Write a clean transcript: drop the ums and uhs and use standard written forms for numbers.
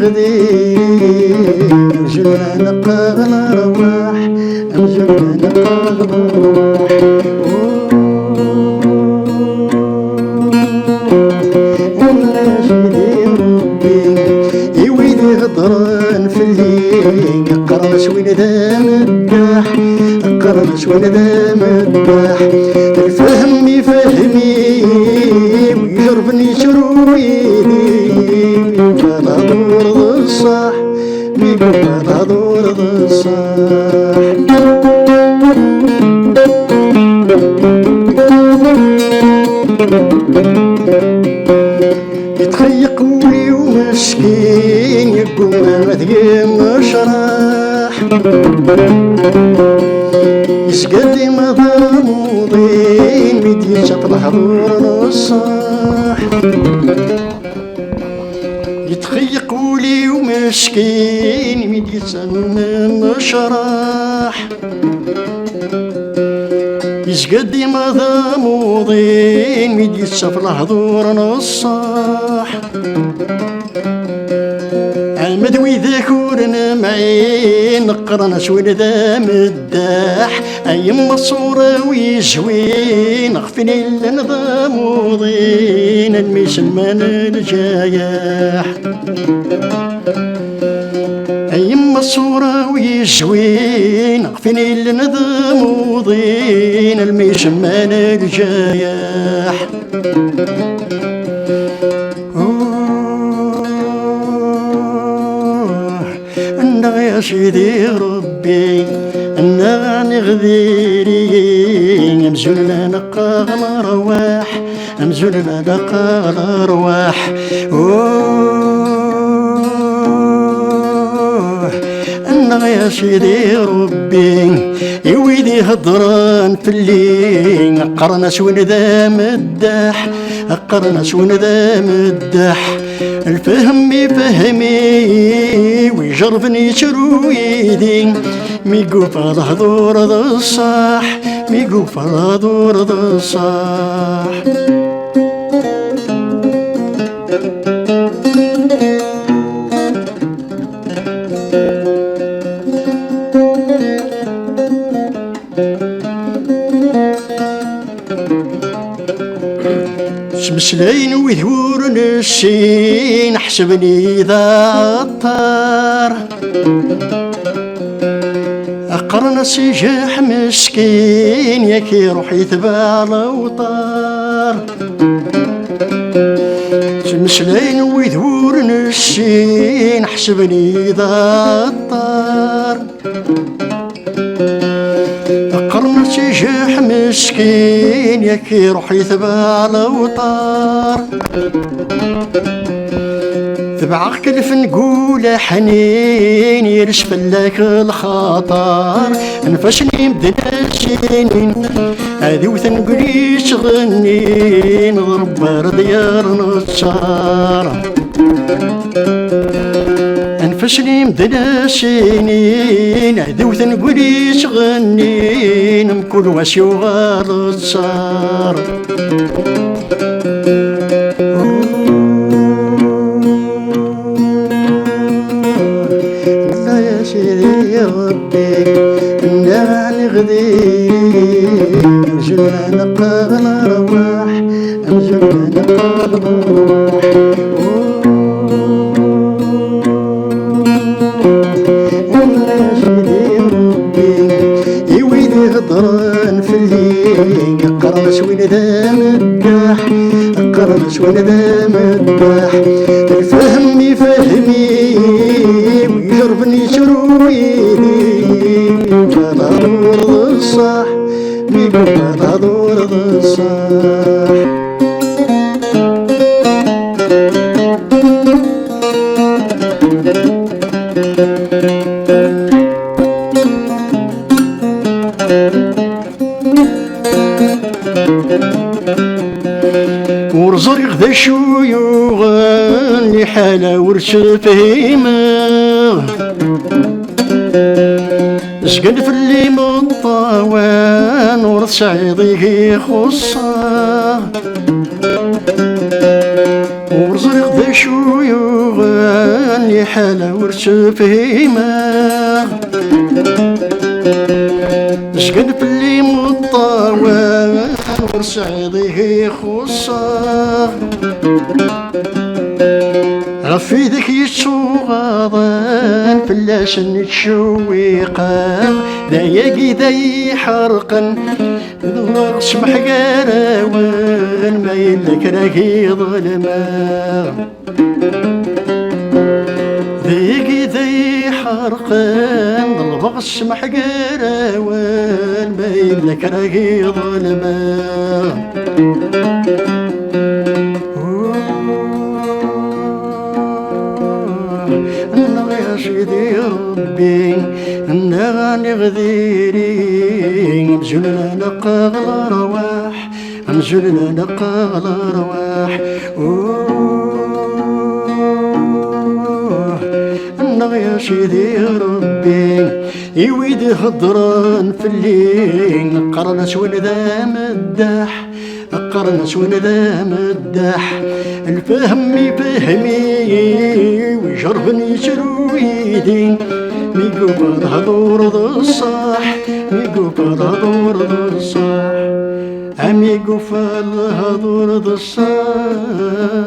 غدي مجلنا نقاغ الأرواح مجلنا نقاغ الأرواح ولاش يدير ربي يويدي غدران في الليل قرنش وين ذا مداح قرنش وين ذا مداح الفهم يفهمي ويجربني شرويدي بيقول هذا الصح بيقول هذا الصح يتخيق ولي ومسكين يقوم مثقيم شراح يسقدي مضامضين ميدي شط الحضور نصاح يتخيق ولي ومسكين ميدي سنن شراح يسقدي مضامضين ميدي شط الحضور نصاح عمد ويذاك ورنا معين قرنا شوين ذا مداح أيما الصورة ويجوين غفني لنظام وضين الميسمان الجايح أيما الصورة ويجوين غفني لنظام وضين الميسمان الجايح يا سيدي ربي أنا نغذيري أمزلنا نقاغ الأرواح أمزلنا نقاغ الأرواح أنا يا سيدي ربي يويدي هضران في الليل قرنا شوين ذا مداح قرنا شوين ذا مداح الفهم يفهمي ويجربني شرويدي ميقوف الحضور ذا الصح ميقوف الحضور ذا الصح شمسلين ويثور نسين حسبني ذا عطار أقرن سجاح مسكين ياكي روحي تبع الأوطار شمسلين ويثور نسين حسبني ذا عطار قرن سجاح مسكين ياكي روحي تبع الأوطار تبعك كلف نقول حنين يرشف لك الخطر نفشني مدنا سنين هذي وثنقولي شغني نضرب ديار نصار انفشني مدنا سنين هذي وثنقولي شغني نمكل واسي وغار الصار يا ربي إنا نغذي مجلنا نقاغ الأرواح مجلنا نقاغ الأرواح ولاش يدير ربي يويدي غدران في الليل قرنش وين ذا مداح قرنش وين ذا مداح الفهم يفهمي ويجربني شرويدي بيقول هذا الصح بيقول هذا الصح ورزق ذا شيوغان لحالة ورش فهيمة سقن في اللي مطاوان ورث سعيضيه خصه ورزق ذا شيوغان حالة ورتفهيمة شقد في اللي مطاوان ورسعيضيه خصاه غفي ذاك يتشوغاضان فلاش نتشويقا داياقي ذا حرقا ذوق شمح قراوان ما يلك راكي ظلما ذاقي ذا حرقا ذوق شمح قراوان ما يلك راكي ظلما سيدي ربي نغني غذيري نجلنا نقى الارواح نجلنا نقى الارواح يا سيدي ربي يويد هضران في الليل قرنت ولذا مداح قرنت ولذا مداح الفهم يفهمي ويجربني شرويدي ميقوب هضور ذا الصاح ميقوب هضور ذا الصاح ميقوب هضور ذا الصاح